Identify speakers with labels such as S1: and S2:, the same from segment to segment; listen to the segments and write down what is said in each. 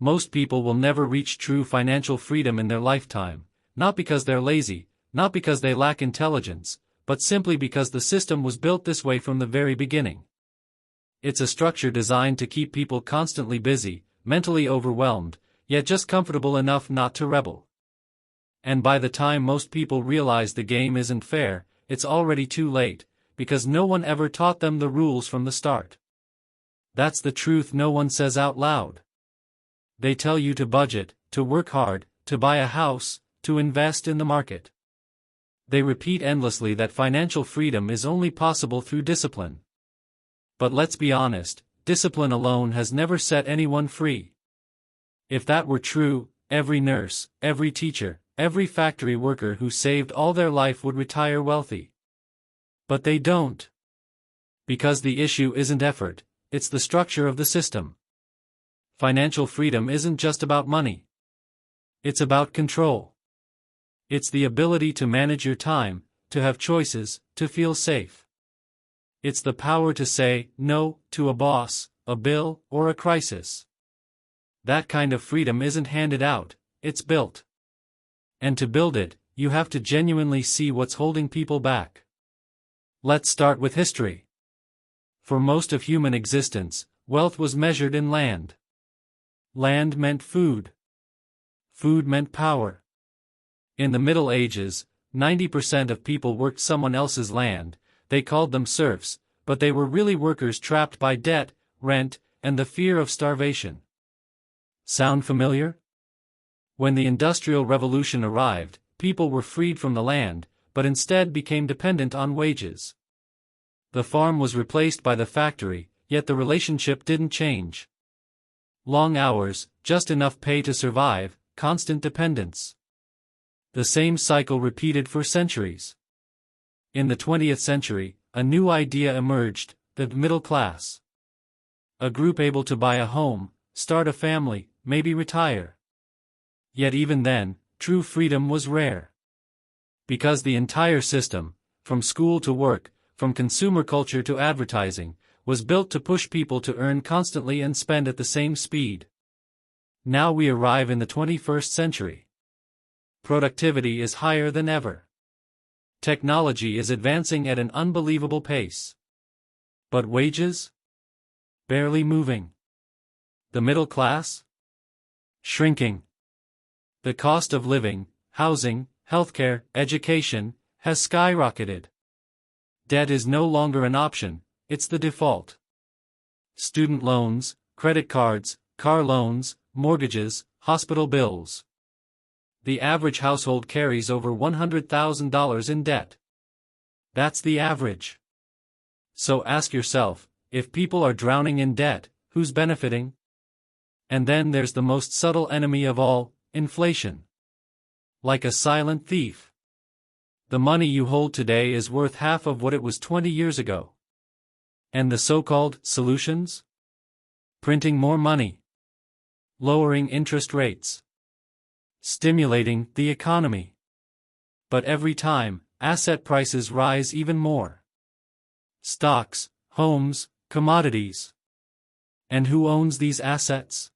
S1: Most people will never reach true financial freedom in their lifetime, not because they're lazy, not because they lack intelligence, but simply because the system was built this way from the very beginning. It's a structure designed to keep people constantly busy, mentally overwhelmed, yet just comfortable enough not to rebel. And by the time most people realize the game isn't fair, it's already too late, because no one ever taught them the rules from the start. That's the truth no one says out loud. They tell you to budget, to work hard, to buy a house, to invest in the market. They repeat endlessly that financial freedom is only possible through discipline. But let's be honest, discipline alone has never set anyone free. If that were true, every nurse, every teacher, every factory worker who saved all their life would retire wealthy. But they don't. Because the issue isn't effort, it's the structure of the system. Financial freedom isn't just about money. It's about control. It's the ability to manage your time, to have choices, to feel safe. It's the power to say no to a boss, a bill, or a crisis. That kind of freedom isn't handed out, it's built. And to build it, you have to genuinely see what's holding people back. Let's start with history. For most of human existence, wealth was measured in land. Land meant food. Food meant power. In the Middle Ages, 90% of people worked someone else's land. They called them serfs, but they were really workers trapped by debt, rent, and the fear of starvation. Sound familiar? When the Industrial Revolution arrived, people were freed from the land, but instead became dependent on wages. The farm was replaced by the factory, yet the relationship didn't change. Long hours, just enough pay to survive, constant dependence. The same cycle repeated for centuries. In the 20th century, a new idea emerged, the middle class. A group able to buy a home, start a family, maybe retire. Yet even then, true freedom was rare. Because the entire system, from school to work, from consumer culture to advertising, was built to push people to earn constantly and spend at the same speed. Now we arrive in the 21st century. Productivity is higher than ever. Technology is advancing at an unbelievable pace. But wages? Barely moving. The middle class? Shrinking. The cost of living, housing, healthcare, education, has skyrocketed. Debt is no longer an option, it's the default. Student loans, credit cards, car loans, mortgages, hospital bills. The average household carries over $100,000 in debt. That's the average. So ask yourself, if people are drowning in debt, who's benefiting? And then there's the most subtle enemy of all, inflation. Like a silent thief. The money you hold today is worth half of what it was 20 years ago. And the so-called solutions? Printing more money. Lowering interest rates. Stimulating the economy. But every time, asset prices rise even more. Stocks, homes, commodities. And who owns these assets?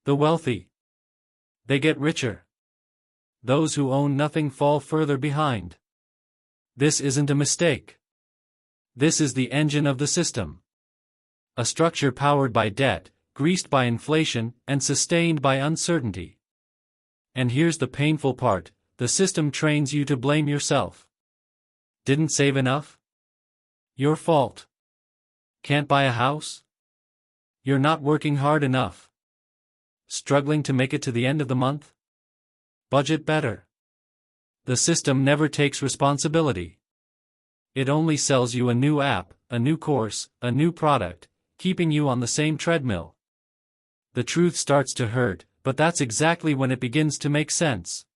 S1: The wealthy. They get richer. Those who own nothing fall further behind. This isn't a mistake. This is the engine of the system. A structure powered by debt, greased by inflation, and sustained by uncertainty. And here's the painful part, the system trains you to blame yourself. Didn't save enough? Your fault. Can't buy a house? You're not working hard enough. Struggling to make it to the end of the month? Budget better. The system never takes responsibility. It only sells you a new app, a new course, a new product, keeping you on the same treadmill. The truth starts to hurt, but that's exactly when it begins to make sense.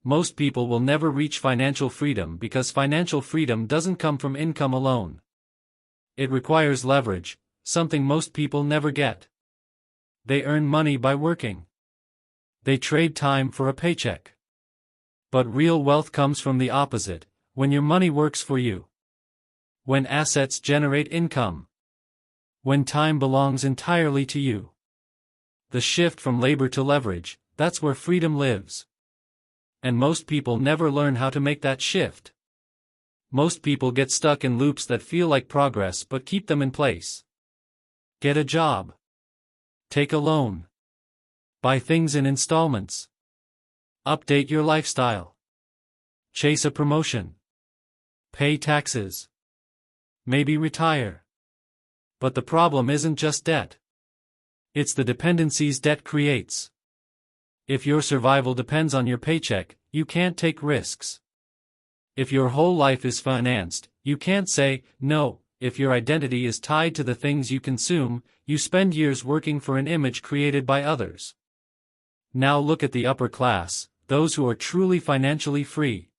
S1: Most people will never reach financial freedom because financial freedom doesn't come from income alone. It requires leverage, something most people never get. They earn money by working. They trade time for a paycheck. But real wealth comes from the opposite, when your money works for you. When assets generate income. When time belongs entirely to you. The shift from labor to leverage, that's where freedom lives. And most people never learn how to make that shift. Most people get stuck in loops that feel like progress but keep them in place. Get a job. Take a loan. Buy things in installments. Update your lifestyle. Chase a promotion. Pay taxes. Maybe retire. But the problem isn't just debt. It's the dependencies debt creates. If your survival depends on your paycheck, you can't take risks. If your whole life is financed, you can't say no. If your identity is tied to the things you consume, you spend years working for an image created by others. Now look at the upper class, those who are truly financially free.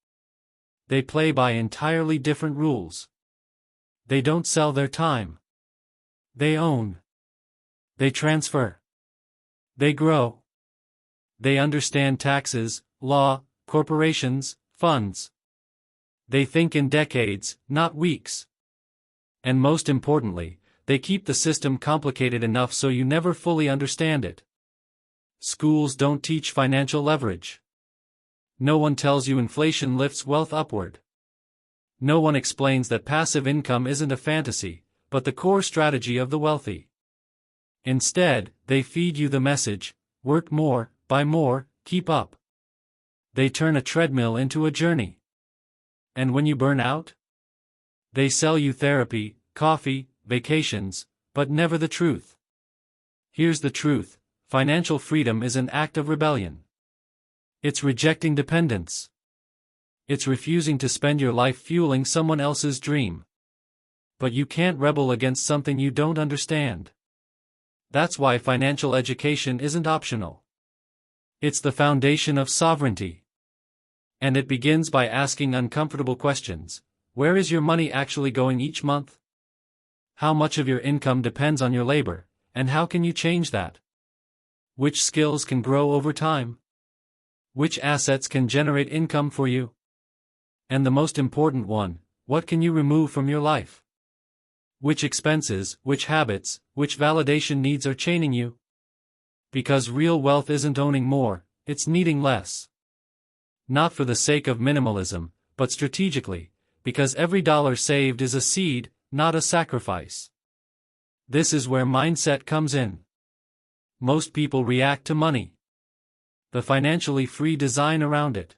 S1: They play by entirely different rules. They don't sell their time. They own. They transfer. They grow. They understand taxes, law, corporations, funds. They think in decades, not weeks. And most importantly, they keep the system complicated enough so you never fully understand it. Schools don't teach financial leverage. No one tells you inflation lifts wealth upward. No one explains that passive income isn't a fantasy, but the core strategy of the wealthy. Instead, they feed you the message, work more, buy more, keep up. They turn a treadmill into a journey. And when you burn out? They sell you therapy, coffee, vacations, but never the truth. Here's the truth: financial freedom is an act of rebellion. It's rejecting dependence. It's refusing to spend your life fueling someone else's dream. But you can't rebel against something you don't understand. That's why financial education isn't optional. It's the foundation of sovereignty. And it begins by asking uncomfortable questions. Where is your money actually going each month? How much of your income depends on your labor, and how can you change that? Which skills can grow over time? Which assets can generate income for you? And the most important one, what can you remove from your life? Which expenses, which habits, which validation needs are chaining you? Because real wealth isn't owning more, it's needing less. Not for the sake of minimalism, but strategically, because every dollar saved is a seed, not a sacrifice. This is where mindset comes in. Most people react to money. The financially free design around it.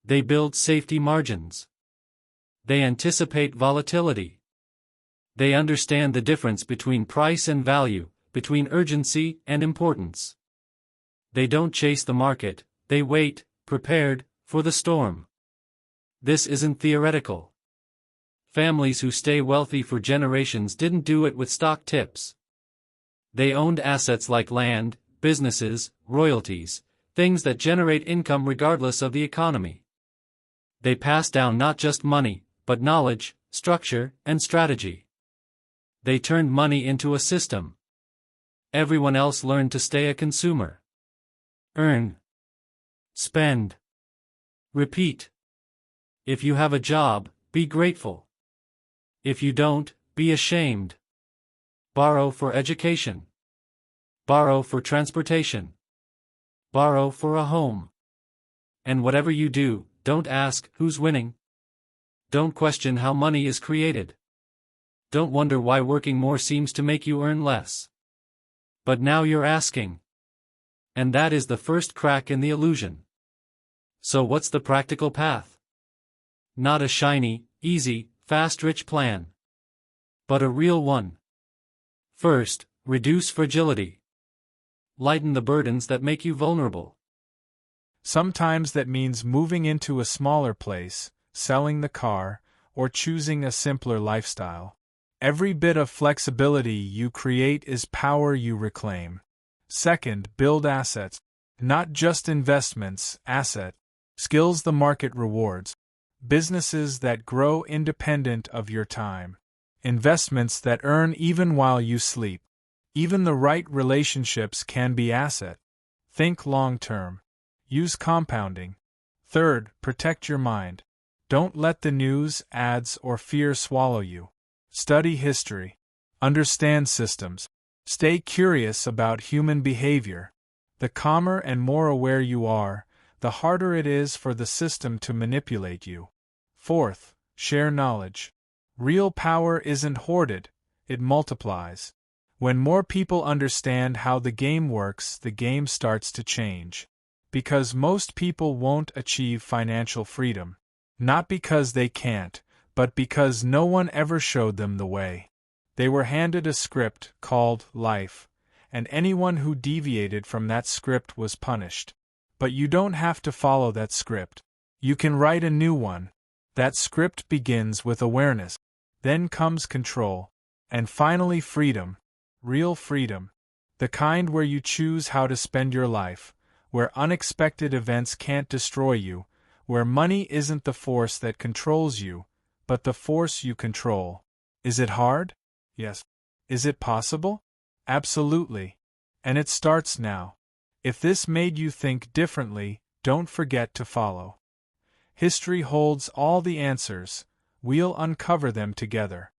S1: They build safety margins. They anticipate volatility. They understand the difference between price and value, between urgency and importance. They don't chase the market, they wait, prepared, for the storm. This isn't theoretical. Families who stay wealthy for generations didn't do it with stock tips. They owned assets like land, businesses, royalties, things that generate income regardless of the economy. They passed down not just money, but knowledge, structure, and strategy. They turned money into a system. Everyone else learned to stay a consumer. Earn. Spend. Repeat. If you have a job, be grateful. If you don't, be ashamed. Borrow for education. Borrow for transportation. Borrow for a home. And whatever you do, don't ask who's winning. Don't question how money is created. Don't wonder why working more seems to make you earn less. But now you're asking. And that is the first crack in the illusion. So what's the practical path? Not a shiny, easy, fast rich plan. But a real one. First, reduce fragility. Lighten the burdens that make you vulnerable.
S2: Sometimes that means moving into a smaller place, selling the car, or choosing a simpler lifestyle. Every bit of flexibility you create is power you reclaim. Second, build assets. Not just investments, skills the market rewards. Businesses that grow independent of your time. Investments that earn even while you sleep. Even the right relationships can be asset. Think long-term. Use compounding. Third, protect your mind. Don't let the news, ads, or fear swallow you. Study history. Understand systems. Stay curious about human behavior. The calmer and more aware you are, the harder it is for the system to manipulate you. Fourth, share knowledge. Real power isn't hoarded, it multiplies. When more people understand how the game works, the game starts to change. Because most people won't achieve financial freedom. Not because they can't, but because no one ever showed them the way. They were handed a script called life, and anyone who deviated from that script was punished. But you don't have to follow that script. You can write a new one. That script begins with awareness. Then comes control. And finally freedom. Real freedom. The kind where you choose how to spend your life, where unexpected events can't destroy you, where money isn't the force that controls you, but the force you control. Is it hard? Yes. Is it possible? Absolutely. And it starts now. If this made you think differently, don't forget to follow. History holds all the answers. We'll uncover them together.